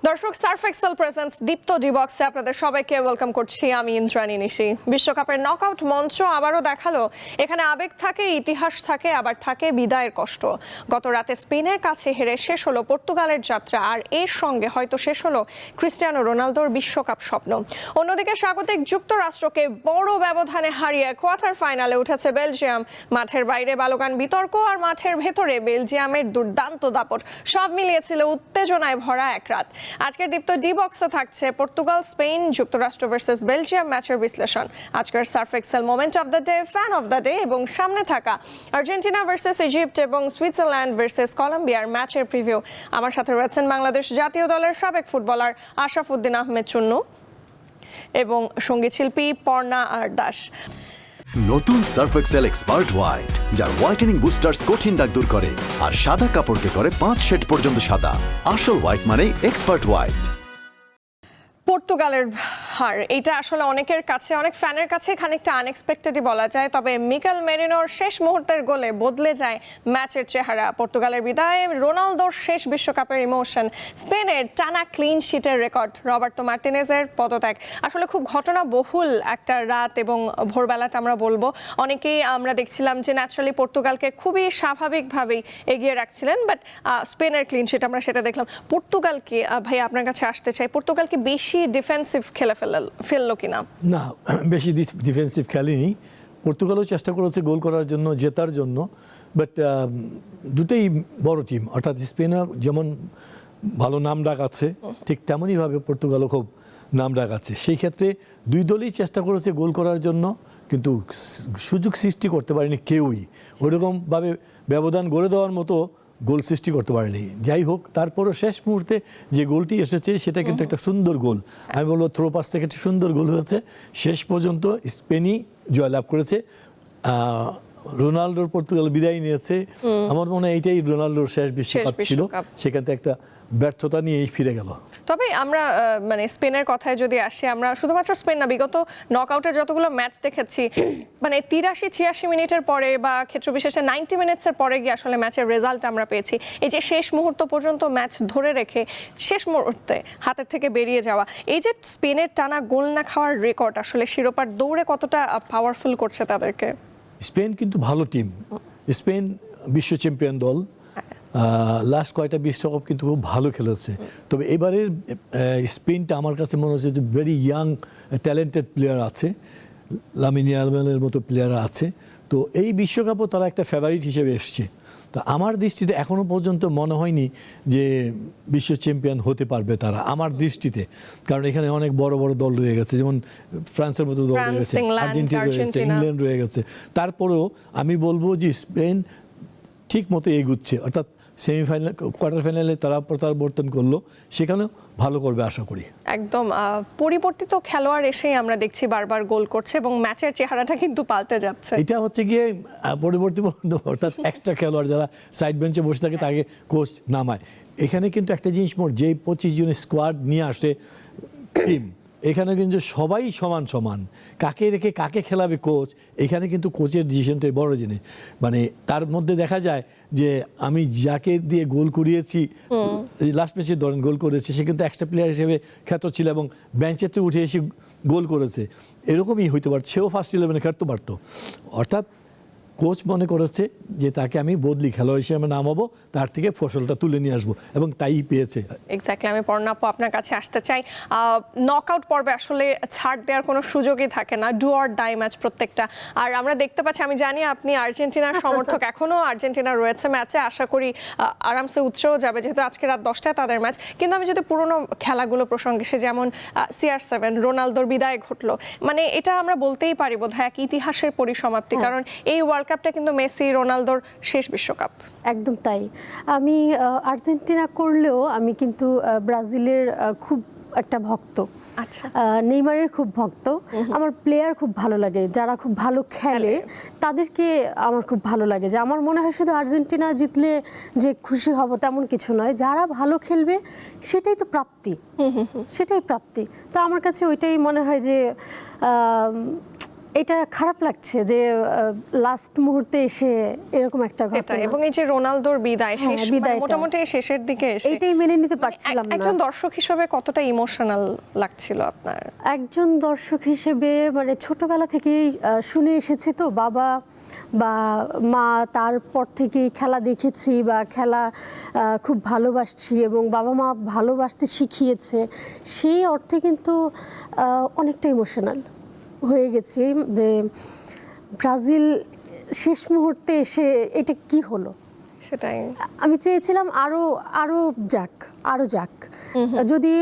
দর্শক Surf Excel presents দীপ্ত ডিবক্সে আপনাদের সবাইকে ওয়েলকাম করছি আমি ইন্দ্রাণী নিশি। বিশ্বকাপের নকআউট মঞ্চ আবারও দেখালো এখানে আবেগ থাকে, ইতিহাস থাকে, আবার থাকে বিদায়ের কষ্ট। গত রাতে স্পেনের কাছে হেরে শেষ হলো পর্তুগালের যাত্রা, আর এর সঙ্গে হয়তো শেষ হলো ক্রিস্টিয়ানো রোনালদোর বিশ্বকাপ স্বপ্ন। অন্যদিকে স্বাগতিক যুক্তরাষ্ট্রকে বড় ব্যবধানে হারিয়ে কোয়ার্টার ফাইনালে উঠেছে বেলজিয়াম। মাঠের বাইরে বালোগান বিতর্ক আর মাঠের ভেতরে বেলজিয়ামের দুর্দান্ত দাপট, সব মিলিয়েছিল উত্তেজনায় ভরা এক রাত। আজকের দীপ্ত ডি বক্সে থাকছে পর্তুগাল স্পেন যুক্তরাষ্ট্র ভার্সেস বেলজিয়াম ম্যাচের বিশ্লেষণ, আজকের surf excel moment of the day, fan of the day এবং সামনে থাকা আর্জেন্টিনা ভার্সেস ইজিপ্ট এবং সুইজারল্যান্ড ভার্সেস কলম্বিয়ার ম্যাচের প্রিভিউ। আমার সাথে রয়েছেন বাংলাদেশ জাতীয় দলের সাবেক ফুটবলার আশরাফুদ্দিন আহমেদ চুন্নু এবং সঙ্গীত শিল্পী পর্ণা আর দাস। নতুন সার্ফ এক্সেল এক্সপার্ট হোয়াইট, যার হোয়াইটেনিং বুস্টার্স কঠিন দাগ দূর করে আর সাদা কাপড়কে করে 5 শেড পর্যন্ত সাদা। আসল হোয়াইট মানে এক্সপার্ট হোয়াইট। পর্তুগালের হার, এটা আসলে অনেকের কাছে, অনেক ফ্যানের কাছে খানিকটা আনএক্সপেক্টেডই বলা যায়। তবে মিকেল মেরিনোর শেষ মুহূর্তের গোলে বদলে যায় ম্যাচের চেহারা। পর্তুগালের বিদায়, রোনালদোর শেষ বিশ্বকাপের ইমোশন, স্পেনের টানা ক্লিন শিটের রেকর্ড, রবার্তো মার্টিনেজের পদত্যাগ। আসলে খুব ঘটনাবহুল একটা রাত এবং ভোরবেলাটা আমরা বলবো। অনেকেই আমরা দেখছিলাম যে ন্যাচারালি পর্তুগালকে খুবই স্বাভাবিকভাবেই এগিয়ে রাখছিলেন, বাট স্পেনের ক্লিন শিট আমরা সেটা দেখলাম। পর্তুগালকে ভাই আপনার কাছে আসতে চাই, পর্তুগালকে বেশি ডিফেন্সিভ খেলে ফেললো কিনা? না, বেশি ডিফেন্সিভ খেলেনি। পর্তুগালও চেষ্টা করেছে গোল করার জন্য, জেতার জন্য, বাট দুটোই বড় টিম। অর্থাৎ স্পেনের যেমন ভালো নাম ডাক আছে, ঠিক তেমনইভাবে পর্তুগালও খুব নাম ডাক আছে। সেই ক্ষেত্রে দুই দলই চেষ্টা করেছে গোল করার জন্য, কিন্তু সুযোগ সৃষ্টি করতে পারেনি কেউই। ওইরকমভাবে ব্যবধান গড়ে দেওয়ার মতো গোল সৃষ্টি করতে পারেনি। যাই হোক, তারপরও শেষ মুহূর্তে যে গোলটি এসেছে সেটা কিন্তু একটা সুন্দর গোল। আমি বলবো থ্রো পাস থেকে একটা সুন্দর গোল হয়েছে। শেষ পর্যন্ত স্পেনই জয়লাভ করেছে। রোনাল্ডোর পর্তুগাল বিদায় নিয়েছে। আমার মনে হয় এইটাই রোনাল্ডোর শেষ বিশ্বকাপ ছিল, সেখান থেকে একটা ব্যর্থতা নিয়েই ফিরে গেল। তবে আমরা মানে স্পেনের কথায় যদি আসি, আমরা শুধুমাত্র স্পেন না, বিগত নকআউটের যতগুলো ম্যাচ দেখেছি, মানে 83-86 মিনিটের পরে বা ক্ষেত্র বিশেষে 90 মিনিটসের পরে গিয়ে আসলে ম্যাচের রেজাল্ট আমরা পেয়েছি। এই যে শেষ মুহূর্ত পর্যন্ত ম্যাচ ধরে রেখে শেষ মুহূর্তে হাতের থেকে বেরিয়ে যাওয়া, এই যে স্পেনের টানা গোল না খাওয়ার রেকর্ড আসলে শিরোপার দৌড়ে কতটা পাওয়ারফুল করছে তাদেরকে? স্পেন কিন্তু ভালো টিম। স্পেন বিশ্ব চ্যাম্পিয়ন দল, লাস্ট কয়টা বিশ্বকাপ কিন্তু খুব ভালো খেলেছে। তবে এবারের স্পেনটা আমার কাছে মনে হচ্ছে যে ভেরি ইয়াং ট্যালেন্টেড প্লেয়ার আছে, লামিন ইয়ামালের মতো প্লেয়ার আছে। তো এই বিশ্বকাপও তারা একটা ফেভারিট হিসেবে এসছে। তো আমার দৃষ্টিতে এখনও পর্যন্ত মনে হয়নি যে বিশ্ব চ্যাম্পিয়ন হতে পারবে তারা, আমার দৃষ্টিতে। কারণ এখানে অনেক বড় বড় দল রয়ে গেছে, যেমন ফ্রান্সের মতো দল রয়ে গেছে, আর্জেন্টিনা রয়ে গেছে, ইংল্যান্ড রয়ে গেছে। তারপরেও আমি বলবো যে স্পেন ঠিক মতো এগুচ্ছে। অর্থাৎ সেমিফাইনাল, কোয়ার্টার ফাইনালে তারা প্রত্যাবর্তন করলো, সেখানেও ভালো করবে আশা করি। একদম পরিবর্তিত খেলোয়াড় এসেই আমরা দেখছি বারবার গোল করছে এবং ম্যাচের চেহারাটা কিন্তু পাল্টে যাচ্ছে। এটা হচ্ছে গিয়ে পরিবর্তী, অর্থাৎ এক্সট্রা খেলোয়াড় যারা সাইড বেঞ্চে বসে থাকে তাকে কোচ নামায়। এখানে কিন্তু একটা জিনিস মোট, যে 25 জনের স্কোয়াড নিয়ে আসে টিম, এখানে কিন্তু সবাই সমান সমান। কাকে রেখে কাকে খেলাবে কোচ, এখানে কিন্তু কোচের ডিসিশনটাই বড় জিনিস। মানে তার মধ্যে দেখা যায় যে আমি যাকে দিয়ে গোল করিয়েছি, লাস্ট ম্যাচে ধরেন গোল করেছে, সে কিন্তু এক্সট্রা প্লেয়ার হিসেবে খ্যাত ছিল এবং বেঞ্চেতে উঠে এসে গোল করেছে। এরকমই হইতে পারত, সেও ফার্স্ট 11-এ খেলতে পারতো। অর্থাৎ কোচ মনে করেছে যে তাকে আমি বদলি খেলোয়াড় হিসেবে নামাবো, তার থেকে ফসলটা তুলে নিয়ে আসবো, এবং তাই পেয়েছে। এক্স্যাক্টলি। আমি পর্ণাপু আপনার কাছে আসতে চাই। নকআউট পর্বে আসলে ছাড় দেওয়ার কোনো সুযোগই থাকে না, ডু অর ডাই ম্যাচ প্রত্যেকটা। আর আমরা দেখতে পাচ্ছি, আমি জানি আপনি আর্জেন্টিনার সমর্থক, এখনও আর্জেন্টিনা রয়েছে ম্যাচে, আশা করি আরামসে উৎসও যাবে, যেহেতু আজকে রাত 10টায় তাদের ম্যাচ। কিন্তু আমি যদি পুরোনো খেলাগুলো প্রসঙ্গে, সে যেমন CR7 রোনালদোর বিদায় ঘটলো, মানে এটা আমরা বলতেই পারি বোধহয় এক ইতিহাসের পরিসমাপ্তি। কারণ এই ওয়ার্ল্ড কাপটা কিন্তু মেসি রোনালদোর শেষ বিশ্বকাপ। একদম তাই। আমি আর্জেন্টিনা করলেও আমি কিন্তু ব্রাজিলের খুব একটা ভক্ত, নেইমারের খুব ভক্ত। আমার প্লেয়ার খুব ভালো লাগে, যারা খুব ভালো খেলে তাদেরকে আমার খুব ভালো লাগে। যে আমার মনে হয় শুধু আর্জেন্টিনা জিতলে যে খুশি হব তেমন কিছু নয়, যারা ভালো খেলবে সেটাই তো প্রাপ্তি, সেটাই প্রাপ্তি। তো আমার কাছে ওইটাই মনে হয় যে এটা খারাপ লাগছে যে লাস্ট মুহূর্তে এসে এরকম একটা ঘটনা, এবং এই যে রোনালদোর বিদায় হ্যাঁ, শেষ বিদায়টা। মোটামুটি শেষের দিকে এসে এটাই মেনে নিতে পারছিলাম না। একজন দর্শক হিসেবে কতটা ইমোশনাল লাগছিল আপনার? একজন দর্শক হিসেবে মানে ছোটবেলা থেকেই শুনে এসেছি তো, বাবা বা মা, তারপর থেকেই খেলা দেখেছি বা খেলা খুব ভালোবাসছি এবং বাবা মা ভালোবাসতে শিখিয়েছে, সেই অর্থে কিন্তু অনেকটা ইমোশনাল হয়ে গেছি যে ব্রাজিল শেষ মুহূর্তে এসে এটা কি হলো। সেটাই আমি চেয়েছিলাম আরো যাক যদি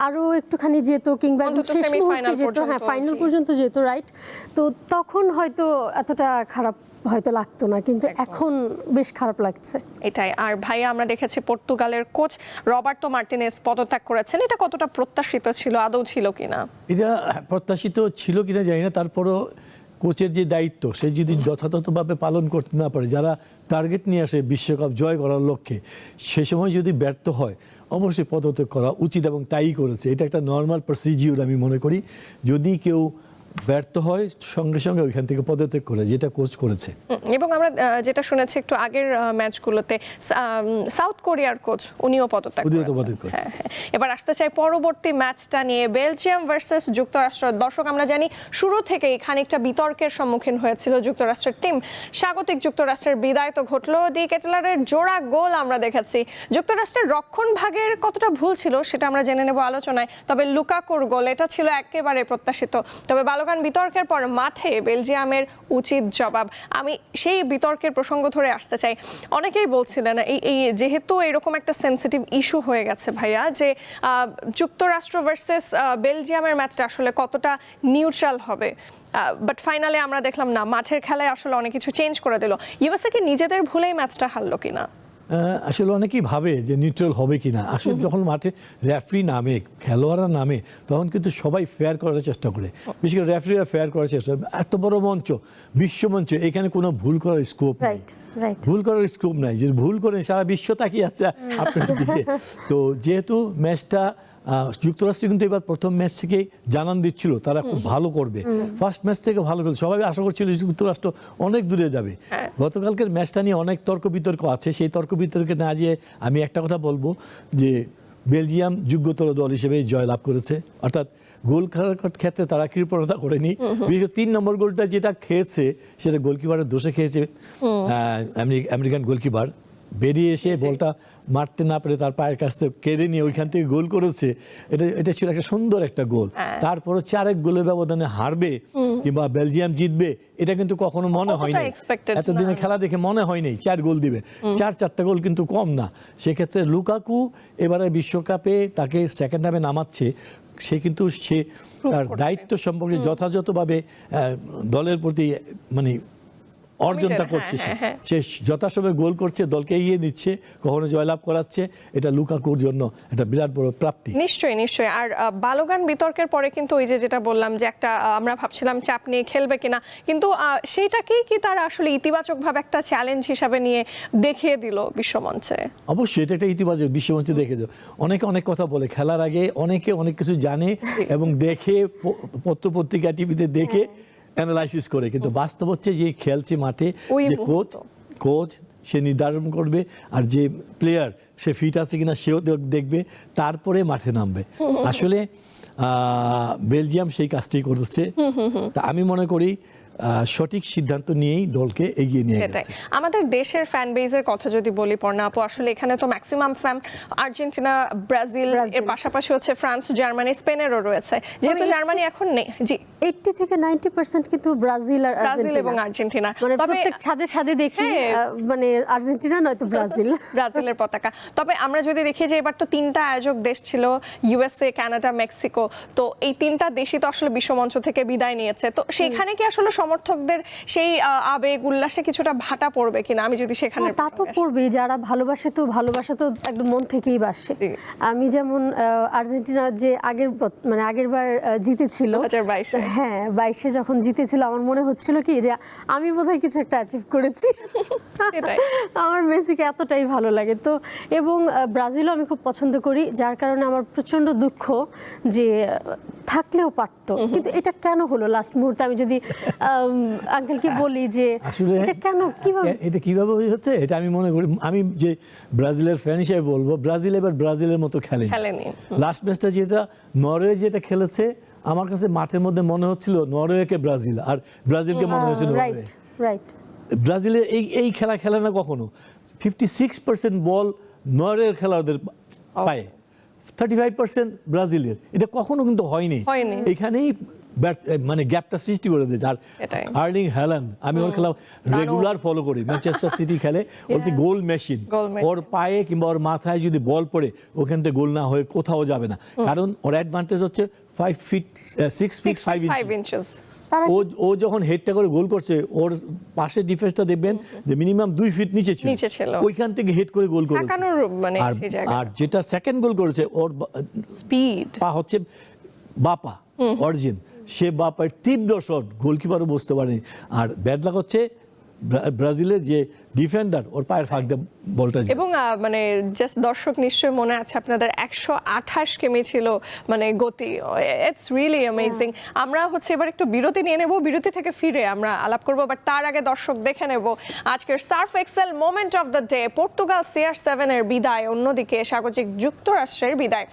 আরো একটুখানি যেত কিংবা অন্তত শেষ মুহূর্তে semi-final যেত, হ্যাঁ পর্যন্ত, ফাইনাল জি। পর্যন্ত যেত, রাইট। তো তখন হয়তো এতটা খারাপ হয়তো লাগতো না, কিন্তু এখন বেশ খারাপ লাগছে। এটাই। আর ভাইয়া, আমরা দেখেছি পর্তুগালের কোচ রবার্তো মার্টিনেজ পদত্যাগ করেছেন, এটা কতটা প্রত্যাশিত ছিল, আদৌ ছিল কিনা? এটা প্রত্যাশিত ছিল কিনা জানি না, তারপরও কোচের যে দায়িত্ব সে যদি যথাযথভাবে পালন করতে না পারে, যারা টার্গেট নিয়ে আসে বিশ্বকাপ জয় করার লক্ষ্যে, সে সময় যদি ব্যর্থ হয় অবশ্যই পদত্যাগ করা উচিত এবং তাই করেছে। এটা একটা নর্মাল প্রসিডিউর আমি মনে করি। যদি কেউ ব্যর্থ হয় সঙ্গে সঙ্গে ওইখান থেকে পদত্যাগ করে, যেটা কোচ করেছে। এবং আমরা যেটা শুনেছি একটু আগের ম্যাচগুলোতে, সাউথ কোরিয়ার কোচ উনিও পদত্যাগ করেছেন। হ্যাঁ, এবার আসতে চাই পরবর্তী ম্যাচটা নিয়ে, বেলজিয়াম ভার্সেস যুক্তরাষ্ট্র। দর্শক, আমরা জানি শুরু থেকেই খানিকটা বিতর্কের সম্মুখীন হয়েছিল যুক্তরাষ্ট্রের টিম। স্বাগতিক যুক্তরাষ্ট্রের বিদায় তো ঘটলো, ডি কেটলারের জোড়া গোল আমরা দেখেছি। যুক্তরাষ্ট্রের রক্ষণ ভাগের কতটা ভুল ছিল সেটা আমরা জেনে নেব আলোচনায়। তবে লুকাকুর গোল, এটা ছিল একেবারে প্রত্যাশিত। তবে বালগান বিতর্কের পর মাঠে বেলজিয়ামের উচিত জবাব। আমি সেই বিতর্কের প্রসঙ্গ ধরে আসতে চাই। অনেকেই বলছিলেন এই যেহেতু এরকম একটা সেনসিটিভ ইস্যু হয়ে গেছে ভাইয়া, যে যুক্তরাষ্ট্র ভার্সেস বেলজিয়ামের ম্যাচটা আসলে কতটা নিউট্রাল হবে, বাট ফাইনালে আমরা দেখলাম না, মাঠের খেলায় আসলে অনেক কিছু চেঞ্জ করে দিল। ইউএসএ কি নিজেদের ভুলেই ম্যাচটা হারলো কিনা? আসলে অনেকেই ভাবে যে নিউট্রাল হবে কিনা। আসলে যখন মাঠে রেফারি নামে, খেলোয়াড়রা নামে, তখন কিন্তু সবাই ফেয়ার করার চেষ্টা করে, বিশেষ করে রেফারিরা ফেয়ার করার চেষ্টা করে। এত বড় মঞ্চ, বিশ্বমঞ্চ, এখানে কোনো ভুল করার স্কোপ নেই, ভুল করার স্কোপ নাই। যে ভুল করে সারা বিশ্ব তাকিয়ে আছে আপনার দিকে। তো যেহেতু ম্যাচটা যুক্তরাষ্ট্র কিন্তু এবার প্রথম ম্যাচ থেকেই জানান দিচ্ছিল তারা খুব ভালো করবে, ফার্স্ট ম্যাচ থেকে ভালো করবে, সবাই আশা করছিল যুক্তরাষ্ট্র অনেক দূরে যাবে। গতকালকের ম্যাচটা নিয়ে অনেক তর্ক বিতর্ক আছে, সেই তর্ক বিতর্কে না যেয়ে আমি একটা কথা বলবো যে বেলজিয়াম যোগ্যতর দল হিসেবে জয়লাভ করেছে, অর্থাৎ গোল খেলার ক্ষেত্রে তারা কৃপণতা করেনি। বিশেষ করে 3 নম্বর গোলটা যেটা খেয়েছে সেটা গোলকিপারের দোষে খেয়েছে, আমেরিকান গোলকিপার বেরিয়ে এসে বলটা মারতে না পেরে তার পায়ের কাছ থেকে কেড়ে নিয়ে ওইখান থেকে গোল করেছে। এটা ছিল একটা সুন্দর একটা গোল। তারপরও 4-1 গোলের ব্যবধানে হারবে কিংবা বেলজিয়াম জিতবে, এটা কিন্তু কখনো মনে হয়নি। এতদিনে খেলা দেখে মনে হয়নি 4 গোল দিবে। 4টা গোল কিন্তু কম না। সেক্ষেত্রে লুকাকু এবারে বিশ্বকাপে তাকে সেকেন্ড হাফে নামাচ্ছে, সে কিন্তু সে তার দায়িত্ব সম্পর্কে যথাযথভাবে দলের প্রতি মানে অর্জনটা করছে। সে যথাসময়ে গোল করছে, দলকে এগিয়ে নিচ্ছে, কখনো জয়লাভ করাচ্ছে। এটা লুকাকুর জন্য একটা বিরাট বড় প্রাপ্তি। নিশ্চয়ই নিশ্চয়ই। আর বালগান বিতর্কের পরে কিন্তু ওই যেটা বললাম যে একটা আমরা ভাবছিলাম চাপ নিয়ে খেলবে কিনা, কিন্তু সেইটাকেই কি তারা আসলে ইতিবাচকভাবে একটা চ্যালেঞ্জ হিসাবে নিয়ে দেখিয়ে দিল বিশ্বমঞ্চে? অবশ্যই এটা একটা ইতিবাচক, বিশ্বমঞ্চে দেখে দিল। অনেকে অনেক কথা বলে, খেলার আগে অনেকে অনেক কিছু জানে এবং দেখে, পত্রপত্রিকা টিভিতে দেখে অ্যানালাইসিস করে, কিন্তু বাস্তব হচ্ছে যে খেলছে মাঠে, যে কোচ সে নির্ধারণ করবে, আর যে প্লেয়ার সে ফিট আছে কিনা সেও দেখবে, তারপরে মাঠে নামবে। আসলে বেলজিয়াম সেই কাজটি করছে। তা আমি মনে করি সঠিক সিদ্ধান্ত নিয়েই দলকে এগিয়ে নিয়ে গেছে। আমাদের দেশের ফ্যান বেজের কথা যদি বলি পর্ণা আপু, আসলে এখানে তো ম্যাক্সিমাম ফ্যান আর্জেন্টিনা, ব্রাজিল, এর পাশাপাশি হচ্ছে ফ্রান্স, জার্মানি, স্পেনেরও রয়েছে। যেহেতু জার্মানি এখন নেই, জি 80 থেকে 90% কিন্তু ব্রাজিল আর এবং আর্জেন্টিনা, মানে প্রত্যেক ছাদে দেখি মানে আর্জেন্টিনা নয়তো ব্রাজিলের পতাকা। তবে আমরা যদি দেখি যে এবার তো 3টা আয়োজক দেশ ছিল, ইউএসএ, কানাডা, মেক্সিকো। তো এই 3টা দেশই তো আসলে বিশ্বমঞ্চ থেকে বিদায় নিয়েছে। তো সেখানে কি আসলে সমর্থকদের সেই আবেগ উল্লাসে কিছুটা ভাটা পড়বে কিনা? আমি যদি সেখানে, তা তো পড়বে, যারা ভালোবাসা তো একদম মন থেকেই বাসে। আমি যেমন আর্জেন্টিনা যে আগেরবার জিতেছিল 2022, হ্যাঁ 22-এ যখন জিতেছিল, আমার মনে হচ্ছিল কি যে আমি বোধহয় কিছু একটা অ্যাচিভ করেছি। আমার মেসিকে এতটাই ভালো লাগে। তো এবং ব্রাজিলও আমি খুব পছন্দ করি, যার কারণে আমার প্রচন্ড দুঃখ যে থাকলেও পারতো, কিন্তু এটা কেন হলো লাস্ট মুহূর্তে? আমি যদি আঙ্কেলকে বলি যে আসলে এটা কেন, কিভাবে এটা কিভাবে হচ্ছে, এটা আমি মনে করি, আমি যে ব্রাজিলের ফ্যান হিসেবে বলবো, ব্রাজিল এবার ব্রাজিলের মতো খেলেনি। লাস্ট ম্যাচটা যেটা নরওয়ে যেটা খেলেছে, আমার কাছে মাঠের মধ্যে মনে হচ্ছিল নরওয়েকে ব্রাজিল, আর ব্রাজিলকে মনে হয়েছিল নরওয়ে। রাইট। ব্রাজিলের এই খেলা খেলে না কখনো। 56% বল নরওয়ের খেলোয়াড়দের পায়ে, 35% ব্রাজিলের। এটা কখনো কিন্তু হয়নি। এখানেই মানে গ্যাপটা সৃষ্টি করে দিয়েছে। আর আর্লিং হ্যালান্ড, আমি ওর খেলা রেগুলার ফলো করি, ম্যানচেস্টার সিটি খেলে, ওর যে গোল মেশিন, ওর পায়ে কিংবা ওর মাথায় যদি বল পড়ে, ওখান থেকে গোল না হয়ে কোথাও যাবে না, কারণ ওর অ্যাডভান্টেজ হচ্ছে 6 ফিট 5 ইঞ্চ। ও যখন হেডটা করে গোল করছে, ওর পাশে ডিফেন্সটা দেখবেন যে মিনিমাম 2 ফিট নিচে ছিল, ওইখান থেকে হেড করে গোল করেছে। আর যেটা সেকেন্ড গোল করেছে, ওর স্পিড পা হচ্ছে বাপা অরিজিন, সে বাপার তীব্র শট, গোলকিপারও বুঝতে পারেনি। আর ব্যাড লাক হচ্ছে ব্রাজিলের যে ডিফেন্ডার, ওর পায়ের ফাঁক দিয়ে বলটা, এবং মানে জাস্ট দর্শক নিশ্চয়ই মনে আছে আপনাদের 128 কিমি ছিল মানে গতি। It's really amazing. আমরা হচ্ছে এবার একটু বিরতি নিয়ে নেব, বিরতি থেকে ফিরে আমরা আলাপ করব, বাট তার আগে দর্শক দেখে নেব আজকের surf excel moment of the day. Portugal CR7 এর বিদায়, অন্যদিকে স্বাগতিক যুক্তরাষ্ট্রের বিদায়।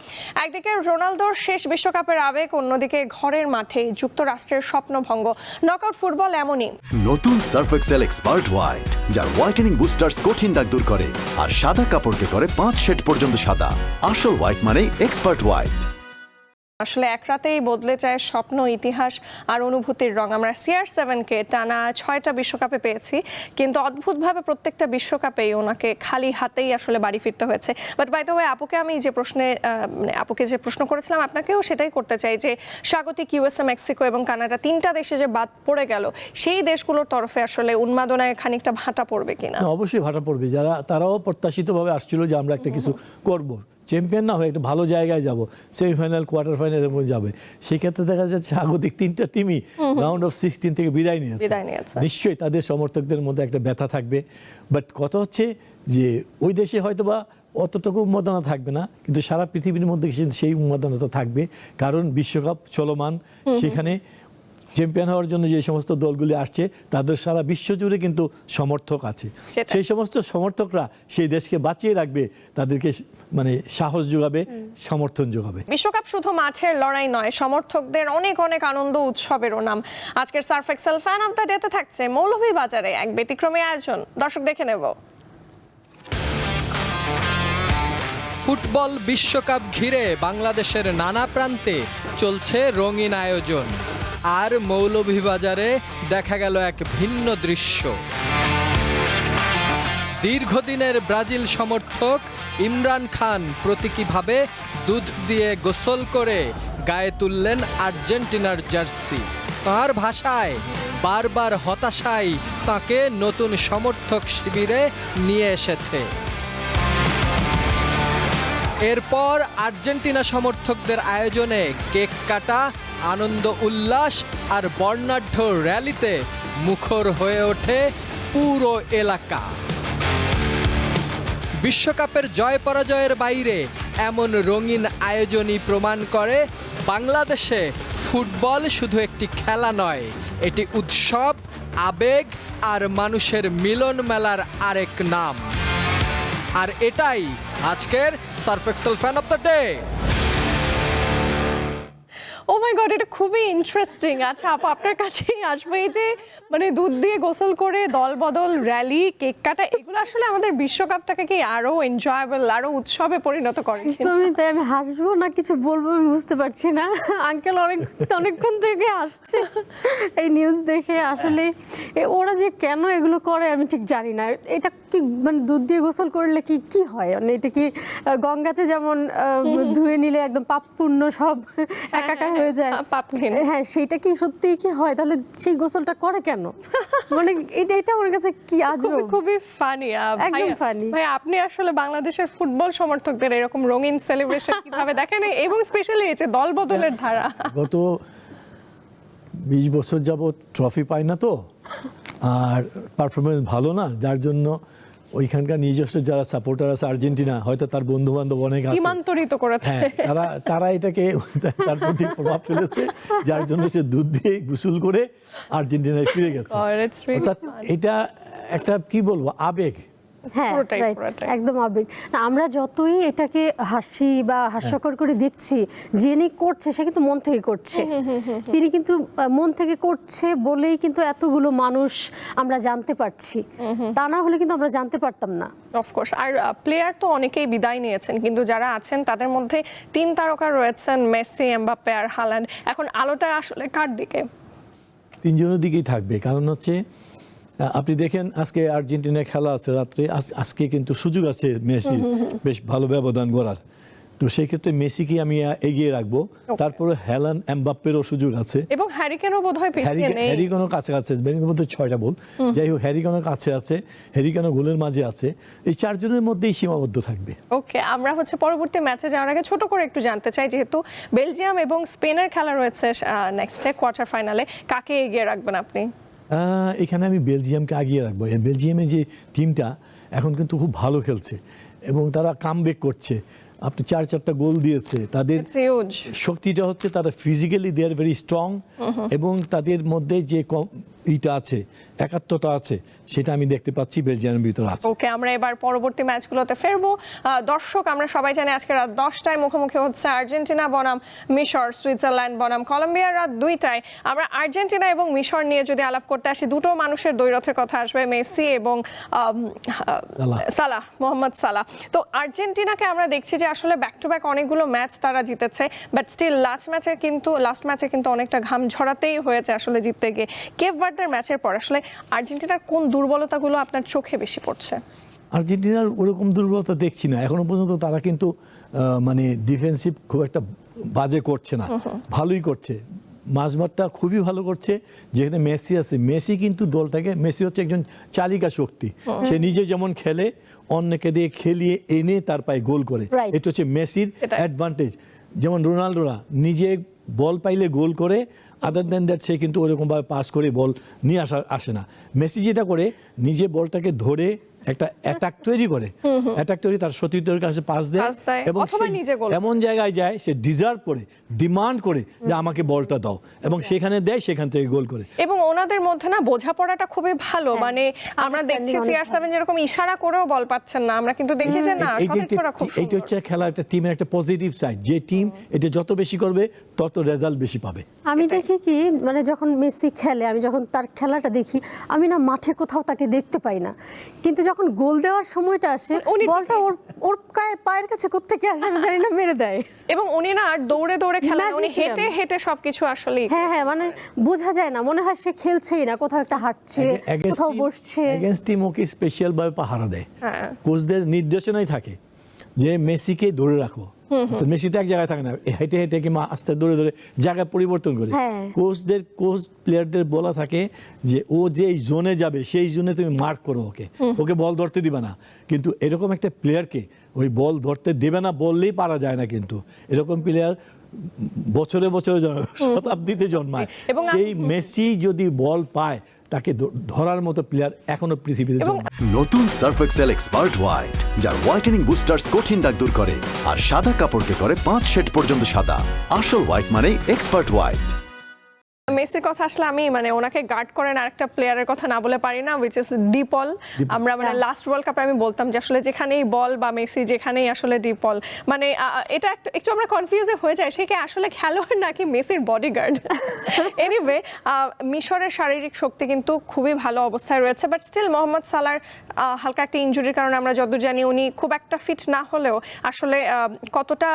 একদিকে রোনালদোর শেষ বিশ্বকাপের আবেগ, অন্যদিকে ঘরের মাঠে যুক্তরাষ্ট্রের স্বপ্নভঙ্গ। নকআউট ফুটবল এমনই। নতুন সার্ফ এক্সেল এক্সপার্ট হোয়াইট, যার হোয়াইটেনিং বুস্টার্স কঠিন দাগ দূর করে আর সাদা কাপড়কে করে 5 শেড পর্যন্ত সাদা। আসল হোয়াইট মানে এক্সপার্ট হোয়াইট। আসলে এক রাতেই বদলে যায় স্বপ্ন, ইতিহাস আর অনুভূতির রং। আমরা CR7-কে টানা 6টা বিশ্বকাপে পেয়েছি, কিন্তু অদ্ভুতভাবে প্রত্যেকটা বিশ্বকাপেই ওনাকে খালি হাতেই আসলে বাড়ি ফিরতে হয়েছে। বাট বাই দ্য ওয়ে, আপুকে আমি যে আপুকে যে প্রশ্ন করেছিলাম, আপনাকেও সেটাই করতে চাই যে স্বাগতিক USA, মেক্সিকো এবং কানাডা, 3টা দেশে যে বাদ পড়ে গেল, সেই দেশগুলোর তরফে আসলে উন্মাদনায় খানিকটা ভাটা পড়বে কিনা? অবশ্যই ভাটা পড়বে। তারাও প্রত্যাশিতভাবে আসছিল যে আমরা একটা কিছু করব, চ্যাম্পিয়ন না হয়ে একটা ভালো জায়গায় যাব, সেমিফাইনাল, কোয়ার্টার ফাইনালের মধ্যে যাবে। সেক্ষেত্রে দেখা যাচ্ছে স্বাগতিক 3টা টিমই রাউন্ড অফ 16 থেকে বিদায় নিয়েছে। নিশ্চয়ই তাদের সমর্থকদের মধ্যে একটা ব্যথা থাকবে। বাট কথা হচ্ছে যে ওই দেশে হয়তো বা অতটুকু উন্মাদনা থাকবে না, কিন্তু সারা পৃথিবীর মধ্যে সেই উন্মাদনাটা থাকবে, কারণ বিশ্বকাপ চলমান। সেখানে চ্যাম্পিয়ন হওয়ার জন্য যে সমস্ত দলগুলি আসছে, তাদের সারা বিশ্বজুড়ে কিন্তু সমর্থক আছে। সেই সমস্ত সমর্থকরা সেই দেশকে বাঁচিয়ে রাখবে, তাদেরকে মানে সাহস যোগাবে, সমর্থন যোগাবে। বিশ্বকাপ শুধু মাঠের লড়াই নয়, সমর্থকদের অনেক অনেক আনন্দ উৎসবেরও নাম। আজকের surf excel fan of the ডেতে থাকছে মৌলভীবাজারে এক ব্যতিক্রমী আয়োজন। দর্শক দেখে নেব। ফুটবল বিশ্বকাপ ঘিরে বাংলাদেশের নানা প্রান্তে চলছে রঙিন আয়োজন, আর মৌলভীবাজারে দেখা গেল এক ভিন্ন দৃশ্য। দীর্ঘদিনের ব্রাজিল সমর্থক ইমরান খান প্রতীকীভাবে দুধ দিয়ে গোসল করে গায়ে তুললেন আর্জেন্টিনার জার্সি। তাঁর ভাষায়, বারবার হতাশাই তাকে নতুন সমর্থক শিবিরে নিয়ে এসেছে। এরপর আর্জেন্টিনা সমর্থকদের আয়োজনে কেক কাটা, আনন্দ উল্লাস আর বর্ণাঢ্য র্যালিতে মুখর হয়ে ওঠে পুরো এলাকা। বিশ্বকাপের জয় পরাজয়ের বাইরে এমন রঙিন আয়োজনই প্রমাণ করে বাংলাদেশে ফুটবল শুধু একটি খেলা নয়, এটি উৎসব, আবেগ আর মানুষের মিলন মেলার আরেক নাম। আর এটাই আজকের surf excel fan of the day. Oh my god, এটা খুবই ইন্টারেস্টিং। আচ্ছা আপু, আপনার কাছেই আসবে। এই যে মানে দুধ দিয়ে গোসল করে দল বদল, র্যালি, কেক কাটা, এগুলো আসলে আমাদের বিশ্বকাপটাকে কি আরো এনজয়েবল, আরো উৎসবে পরিণত করে? তাই আমি হাসবো না কিছু বলবো আমি বুঝতে পারছি না। আঙ্কেল অনেকক্ষণ থেকে আসছে এই নিউজ দেখে। আসলে ওরা যে কেন এগুলো করে আমি ঠিক জানি না। এটা কি মানে দুধ দিয়ে গোসল করলে কি হয়? মানে এটা কি গঙ্গাতে যেমন ধুয়ে নিলে একদম পাপ পুণ্য সব একাকার হয়ে যায়? হ্যাঁ, সেটা কি সত্যিই কি হয়? তাহলে সেই গোসলটা করে কেন? মানে এটা আমার কাছে কি আজব, খুবই ফানি। একদম ফানি। ভাই, আপনি আসলে বাংলাদেশের ফুটবল সমর্থকদের এরকম রঙিন সেলিব্রেশন কিভাবে দেখেন, এবং স্পেশালি এই যে দল বদলের ধারা? গত 20 বছর যাবত ট্রফি পাই না তো, আর পারফরমেন্স ভালো না, যার জন্য ওইখানকার নিজস্ব যারা সাপোর্টার আছে আর্জেন্টিনা, হয়তো তার বন্ধু বান্ধব অনেক আছে, সীমান্তরিত করেছে। হ্যাঁ, তারা এটাকে তার প্রতি প্রভাব ফেলেছে, যার জন্য সে দুধ দিয়ে গোসল করে আর্জেন্টিনায় ফিরে গেছে। God, it's really অর্থাৎ এটা একটা কি বলবো আবেগ। হ্যাঁ পুরোটাই, right, পুরোটাই। একদম আবেগ। না, আমরা যতই এটাকে হাসি বা হাস্যকর করে দেখছি, যিনি করছে সে কিন্তু মন থেকে করছে। তিনি কিন্তু মন থেকে করছে বলেই কিন্তু এতগুলো মানুষ আমরা জানতে পারছি, তা না হলে কিন্তু আমরা জানতে পারতাম না। অফকোর্স। আর প্লেয়ার তো অনেকেই বিদায় নিয়েছেন, কিন্তু যারা আছেন তাদের মধ্যে 3 তারকা রয়েছেন, মেসি, এমবাপ্পে আর হাল্যান্ড। এখন আলোটা আসলে কার দিকে? তিনজনের দিকেই থাকবে, কারণ হচ্ছে আপনি দেখেন আজকে আর্জেন্টিনায় খেলা আছে রাত্রে, আজকে কিন্তু সুযোগ আছে মেসি বেশ ভালো ব্যবধান গড়ার, তো সেই ক্ষেত্রে মেসিকে আমি এগিয়ে রাখবো। তারপরে হ্যালান্ড, এমবাপ্পেরও সুযোগ আছে, এবং হ্যারিকেনও বোধহয় পিছিয়ে নেই। হ্যারিকেনও কাছে আছে, মধ্যে 6টা গোল, যাই হোক হ্যারিকেনও কাছে আছে, হ্যারিকেনও গোলের মাঝে আছে। এই 4 জনের মধ্যেই সীমাবদ্ধ থাকবে। ওকে, আমরা পরবর্তী ম্যাচে যাওয়ার আগে ছোট করে একটু জানতে চাই, যেহেতু বেলজিয়াম এবং স্পেনের খেলা রয়েছে নেক্সটে কোয়ার্টার ফাইনালে, কাকে এগিয়ে রাখবেন আপনি? এখানে আমি বেলজিয়ামকে আগিয়ে রাখবো। বেলজিয়ামের যে টিমটা এখন কিন্তু খুব ভালো খেলছে এবং তারা কামব্যাক করছে। আপনি 4-4টা গোল দিয়েছে। তাদের It's huge. শক্তিটা হচ্ছে তারা physically they are very strong, এবং তাদের মধ্যে যে ইটা আছে, একাত্মতা আছে, সেটা আমি দেখতে পাচ্ছি বেলজিয়ামের ভিতরে আছে। ওকে, আমরা এবার পরবর্তী ম্যাচগুলোতে ফিরবো। দর্শক, আমরা সবাই জানি আজকে রাত 10টায় মুখোমুখি হচ্ছে আর্জেন্টিনা বনাম মিশর, সুইজারল্যান্ড বনাম কলম্বিয়া রাত 2টায়। আমরা আর্জেন্টিনা এবং মিশর নিয়ে যদি আলাপ করতে আসি, দুটো মানুষের দ্বৈরথের কথা আসবে, মেসি এবং সালাহ, মোহাম্মদ সালাহ। তো আর্জেন্টিনাকে আমরা দেখছি যে আসলে ব্যাক টু ব্যাক অনেকগুলো ম্যাচ তারা জিতেছে, বাট স্টিল লাস্ট ম্যাচে কিন্তু অনেকটা ঘাম ঝরাতেই হয়েছে আসলে জিততে গিয়ে। কেপ ভার্দের ম্যাচের পর আসলে আর্জেন্টিনার কোন দুর্বলতাগুলো আপনার চোখে বেশি পড়ছে? আর্জেন্টিনার ওরকম দুর্বলতা দেখছি না এখনো পর্যন্ত। তারা কিন্তু মানে ডিফেন্সিভ খুব একটা বাজে করছে না, ভালোই করছে। মাঝমাঠটা খুবই ভালো করছে, যেখানে মেসি আছে। মেসি কিন্তু দলটাকে, মেসি হচ্ছে একজন চালিকা শক্তি। সে নিজে যেমন খেলে, অন্যকে দিয়ে খেলিয়ে এনে তার পায়ে গোল করে। Right. এটা হচ্ছে মেসির অ্যাডভান্টেজ। যেমন রোনাল্ডোরা নিজে বল পাইলে গোল করে, আদার দেন দ্যাট সে কিন্তু ওরকমভাবে পাস করে বল নিয়ে আসে না। মেসি যেটা করে, নিজে বলটাকে ধরে একটা অ্যাটাক তৈরি করে, অ্যাটাক তৈরি তার সতীর্থের কাছে পাস দেয়, এবং অথবা নিজে গোল এমন জায়গায় যায় সে ডিজার্ভ করে, ডিমান্ড করে যে আমাকে বলটা দাও, এবং সেখানে দেয়, সেখান থেকে গোল করে। এবং ওনাদের মধ্যে না বোঝাপড়াটা খুবই ভালো। মানে আমরা দেখছি CR7 যেরকম ইশারা করেও বল পাচ্ছেন না, আমরা কিন্তু দেখি যে না, সতীর্থরা খুব এইটা হচ্ছে খেলা, একটা টিমের একটা পজিটিভ সাইড। যে টিম এটা যত বেশি করবে তত রেজাল্ট বেশি পাবে। আমি দেখি কি, মানে যখন মেসি খেলে, আমি যখন তার খেলাটা দেখি, আমি না মাঠে কোথাও তাকে দেখতে পাই না, কিন্তু যখন গোল দেওয়ার সময়টা আসে, বলটা ওর পায়ের কাছে কোত্থেকে আসে আমি জানি না, মেরে দেয়। এবং উনি না আর দৌড়ে দৌড়ে খেলেন, উনি Magician. হেঁটে হেঁটে সবকিছু আসলে। হ্যাঁ, মানে বোঝা যায় না, মনে হয় সে খেলছেই না, কোথাও একটা হাঁটছে, কোথাও বসছে। এগেইনস্ট টিম ওকে স্পেশাল ভাবে পাহারা দেয়। হ্যাঁ। কোচদের নির্দেশনাই থাকে যে মেসিকে ধরে রাখো। তো মেসি তো এক জায়গায় থাকে না, হেঁটে হেঁটে কিংবা আস্তে দৌড়ে দৌড়ে জায়গা পরিবর্তন করে। হ্যাঁ। কোচ প্লেয়ারদের বলা থাকে যে ও যে জোনে যাবে সেই জোনে তুমি মার্ক করো, ওকে বল ধরতে দিবে না। কিন্তু এরকম একটা প্লেয়ারকে ওই বল ধরতে দেবে না বললেই পারা যায় না। কিন্তু এরকম প্লেয়ার বছরে বছরে শতাব্দীতে জন্মায়। এবং সেই মেসি যদি বল পায়, তাকে ধরার মতো প্লেয়ার এখনো পৃথিবীতে জন্মায়। নতুন সার্ফ এক্সেল এক্সপার্ট হোয়াইট, যার হোয়াইটেনিং বুস্টার্স কঠিন দাগ দূর করে আর সাদা কাপড়কে করে 5 শেড পর্যন্ত সাদা। আসল হোয়াইট মানে এক্সপার্ট হোয়াইট। মেসির কথা আসলে আমি ওনাকে গার্ড করেন আরেকটা প্লেয়ারের কথা না বলে পারি না, উইচ ইজ ডিপল। আমরা লাস্ট ওয়ার্ল্ড কাপে আমি বলতাম যে আসলে যেখানেই বল বা মেসি যেখানেই আসলে ডিপল, এটা একটু আমরা কনফিউজে হয়ে যাই, সে কি আসলে খেলোয়াড় নাকি মেসির বডিগার্ড। এনিওয়ে, মিশরের শারীরিক শক্তি কিন্তু খুবই ভালো অবস্থায় রয়েছে, বাট স্টিল মোহাম্মদ সালাহর হালকা একটা ইনজুরির কারণে আমরা যতদূর জানি উনি খুব একটা ফিট না হলেও আসলে কতটা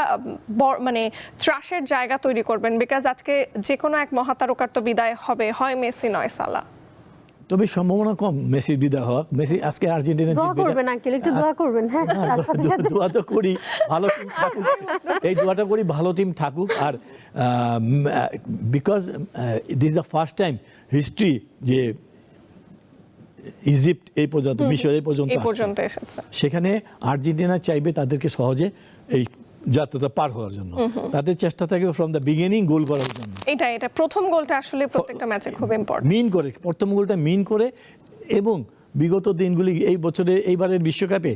ত্রাসের জায়গা তৈরি করবেন, বিকজ আজকে যে কোনো এক মহাতারকা তো বিদায় হবে, হয় মেসি নয় সালাহ। তবে সম্ভাবনা কম মেসির বিদায় হওয়া। মেসি আজকে আর্জেন্টিনা দোয়া জিতবে, করবেন আঙ্কেল, একটু দোয়া করবেন। হ্যাঁ, তার সাথে সাথে দোয়া তো করি ভালো টিম থাকুক, এই দোয়াটা করি ভালো টিম থাকুক। আর because this is the first time history যে ইজিপ্ট এই পর্যন্ত, মিশর এই পর্যন্ত এসেছে, সেখানে আর্জেন্টিনা চাইবে তাদেরকে সহজে এই যাত্রাটা পার হওয়ার জন্য। তাদের চেষ্টা থাকবে ফ্রম দ্য বিগিনিং গোল করার জন্য। এটা প্রথম গোলটা আসলে প্রত্যেকটা ম্যাচে খুব ইম্পর্টেন্ট। মিন করে, প্রথম গোলটা মিন করে, এবং বিগত দিনগুলি এই বছরে এইবারের বিশ্বকাপে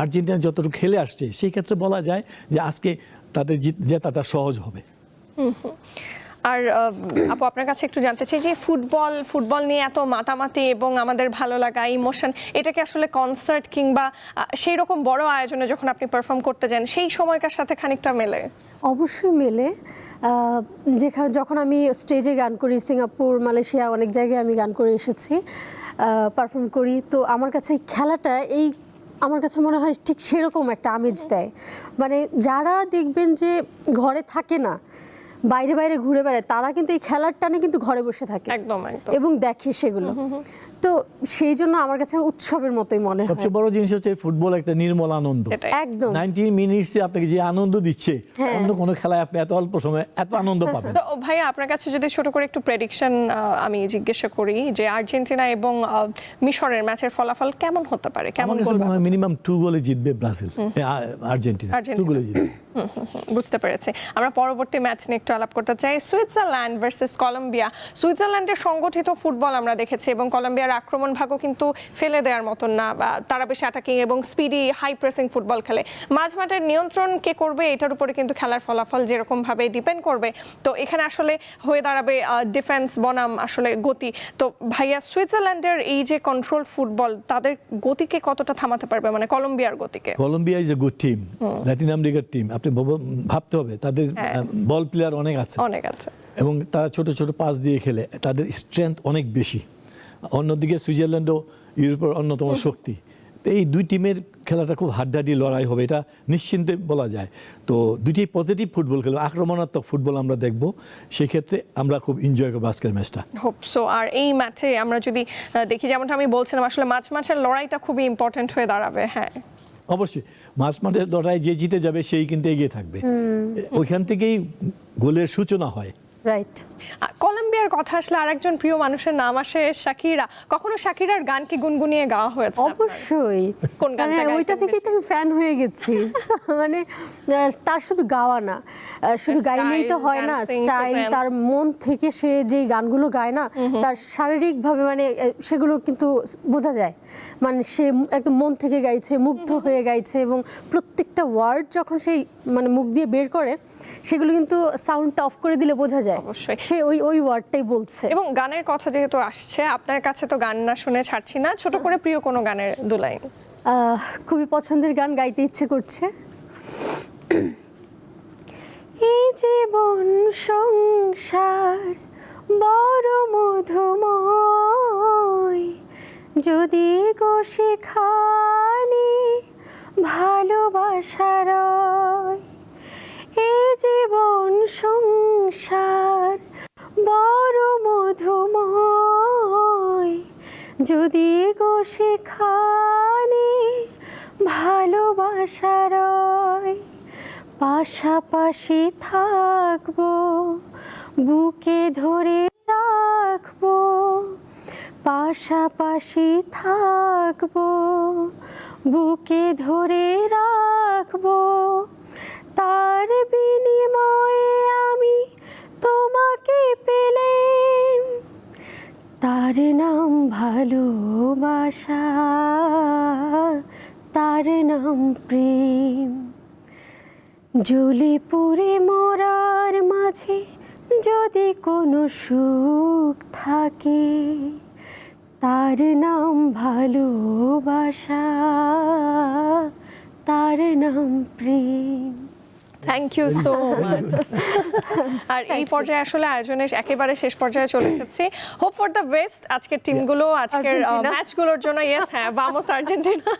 আর্জেন্টিনা যতটুকু খেলে আসছে সেই ক্ষেত্রে বলা যায় যে আজকে তাদের জেতাটা সহজ হবে। আর আপু আপনার কাছে একটু জানতে চাই যে ফুটবল নিয়ে এত মাতামাতি এবং আমাদের ভালো লাগা ইমোশন, এটাকে আসলে কনসার্ট কিংবা সেই রকম বড় আয়োজনে যখন আপনি পারফর্ম করতে যান সেই সময়কার সাথে খানিকটা মেলে? অবশ্যই মেলে। যখন আমি স্টেজে গান করি, সিঙ্গাপুর, মালয়েশিয়া অনেক জায়গায় আমি গান করে এসেছি, পারফর্ম করি, তো আমার কাছে এই খেলাটা আমার কাছে মনে হয় ঠিক সেরকম একটা আমেজ দেয়। মানে যারা দেখবেন যে ঘরে থাকে না, বাইরে বাইরে ঘুরে বেড়ায়, তারা কিন্তু এই খেলার টানে কিন্তু ঘরে বসে থাকে একদম এবং দেখে সেগুলো। তো সেই জন্য আমার কাছে উৎসবের মতোই মনে হয়। সবচেয়ে বড় জিনিস হচ্ছে ফুটবল একটা নির্মল আনন্দ। একদম 90 মিনিটসে আপনাকে যে আনন্দ দিচ্ছে অন্য কোনো খেলায় আপনি এত অল্প সময়ে এত আনন্দ পাবেন। তো ভাইয়া আপনার কাছে যদি ছোট করে একটু প্রেডিকশন আমি জিজ্ঞাসা করি যে আর্জেন্টিনা এবং মিশরের ম্যাচের ফলাফল কেমন হতে পারে, কেমন আমার কাছে গোল? মনে হয় মিনিমাম 2 গোলে জিতবে ব্রাজিল, আর্জেন্টিনা 2 গোলে জিতবে। বুঝতে পেরেছি। আমরা পরবর্তী ম্যাচ নিয়ে একটু আলাপ করতে চাই, সুইজারল্যান্ড ভার্সেস কলম্বিয়া। সুইজারল্যান্ডের সংগঠিত ফুটবল আমরা দেখেছি এবং কলম্বিয়ার আক্রমণ ভাগও কিন্তু ফেলে দেওয়ার মতন না, তারা বেশ অ্যাটাকিং এবং স্পিডি হাই প্রেসিং ফুটবল খেলে। মাঝমাঠের নিয়ন্ত্রণ কে করবে এটার উপরে কিন্তু খেলার ফলাফল যেরকম ভাবে ডিপেন্ড করবে। তো এখানে আসলে হয়ে দাঁড়াবে ডিফেন্স বনাম আসলে গতি। তো ভাইয়া সুইজারল্যান্ডের এই যে কন্ট্রোল ফুটবল, তাদের গতিকে কতটা থামাতে পারবে, মানে কলম্বিয়ার গতিকে? Colombia is a good team, Latin আমেরিকার টিম। আপনি ভাবতে হবে তাদের বল প্লেয়ার অনেক আছে এবং তারা ছোট ছোট পাস দিয়ে খেলে, তাদের স্ট্রেংথ অনেক বেশি। অন্যদিকে সুইজারল্যান্ডও ইউরোপের অন্যতম শক্তি। তো এই দুই টিমের খেলাটা খুব হাড্ডাহাড্ডি লড়াই হবে, এটা নিশ্চিন্তে বলা যায়। তো দুটি পজিটিভ ফুটবল খেলবে, আক্রমণাত্মক ফুটবল আমরা দেখব, সেই ক্ষেত্রে আমরা খুব এনজয় করবো আজকের ম্যাচটা। হোপসো। আর এই ম্যাচে আমরা যদি দেখি, যেমনটা আমি বলছিলাম, আসলে মাঝের লড়াইটা খুবই ইম্পর্টেন্ট হয়ে দাঁড়াবে। হ্যাঁ অবশ্যই মাঝমাঠের লড়াই যে জিতে যাবে সেই কিন্তু এগিয়ে থাকবে, ওইখান থেকেই গোলের সূচনা হয়। রাইট। কলম্বিয়ার কথা আসলে আরেকজন প্রিয় মানুষের নাম আসে শাকিরা। কখনো শাকিরার গান কি গুনগুনিয়ে গাওয়া হয়েছে? অবশ্যই। কোন গানটা? ওইটা থেকেই তো আমি ফ্যান হয়ে গেছি। মানে তার শুধু গাওয়া না, শুধু গাইলেই তো হয় না, স্টাইল, তার মন থেকে সে যে গানগুলো গায় না, তার শারীরিকভাবে মানে সেগুলো কিন্তু বোঝা যায়। মানে সে একদম মন থেকে গাইছে, মুগ্ধ হয়ে গাইছে, এবং প্রত্যেকটা ওয়ার্ড যখন সেই মানে মুখ দিয়ে বের করে, সেগুলো কিন্তু সাউন্ডটা অফ করে দিলে বোঝা যায় সে ওই ওয়ার্ডটাই বলছে। এবং গানের কথা যেহেতু আসছে, আপনার কাছে তো গান না শুনে ছাড়ছি না, ছোট করে প্রিয় কোনো গানের দু লাইন। খুবই পছন্দের গান গাইতে ইচ্ছে করছে। এই জীবন সংসার বড় মধুময়, যদি গো সেখানে ভালোবাসার, এই জীবন সংসার বড় মধুময়, যদি গো সেখানে ভালোবাসার, পাশাপাশি থাকবো, বুকে ধরে রাখবো, পাশাপাশি থাকবো, বুকে ধরে রাখবো, তার বিনিময়ে আমি তোমাকে পেলাম, তার নাম ভালোবাসা, তার নাম প্রেম। জ্বলে পুড়ে মরার মাঝে যদি কোনো সুখ থাকে, তার নাম ভালোবাসা, তার নাম প্রেম। Thank you so much. আর এই পর্যায়ে আসলে আয়োজনের একেবারে শেষ পর্যায়ে চলে এসেছি। হোপ ফর দ্য বেস্ট আজকের টিমগুলো, আজকের ম্যাচগুলোর জন্য। ইয়েস, হ্যাঁ, ভামোস আর্জেন্টিনা।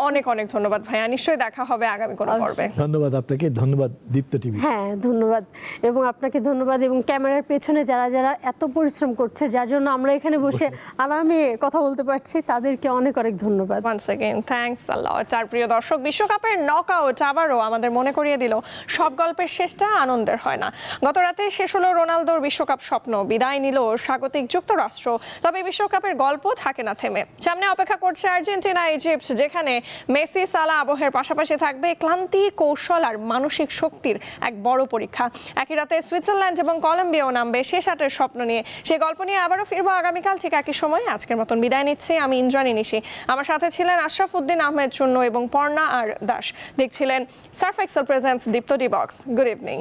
অনেক অনেক ধন্যবাদ ভাইয়া, নিশ্চয়ই দেখা হবে আগামী কোনো পর্বে। ধন্যবাদ আপনাকে, ধন্যবাদ দীপ্ত টিভি। হ্যাঁ ধন্যবাদ, এবং আপনাকে ধন্যবাদ, এবং ক্যামেরার পেছনে যারা যারা এত পরিশ্রম করছে, যার জন্য আমরা এখানে বসে আরামে কথা বলতে পারছি, তাদেরকে অনেক অনেক ধন্যবাদ। ওয়ান্স अगेन থ্যাঙ্কস আ লট। আর প্রিয় দর্শক, বিশ্বকাপের নকআউট আবারও আমাদের মনে মনে করিয়ে দিল সব গল্পের শেষটা আনন্দের হয় না। গত রাতে শেষ হলো রোনালদোর বিশ্বকাপ স্বপ্ন, বিদায় নিল স্বাগতিক যুক্তরাষ্ট্র। তবে বিশ্বকাপের গল্প থাকে না থেমে। সামনে অপেক্ষা করছে আর্জেন্টিনা, ইজিপ্ট, যেখানে মেসি, সালা আবহের পাশাপাশি থাকবে ক্লান্তি, কৌশল আর মানসিক শক্তির এক বড় পরীক্ষা। একই রাতে সুইজারল্যান্ড এবং কলম্বিয়াও নামবে শেষ আটের স্বপ্ন নিয়ে। সেই গল্প নিয়ে আবারও ফিরবো আগামীকাল ঠিক একই সময়। আজকের মতন বিদায় নিচ্ছি আমি ইন্দ্রাণী নিশি। আমার সাথে ছিলেন আশরাফ উদ্দিন আহমেদ চূন্য এবং পর্ণা আর দাস। দেখছিলেন সার্ফ এক্সেল প্রেজেন্টস দীপ্ত ডি বক্স। Good evening.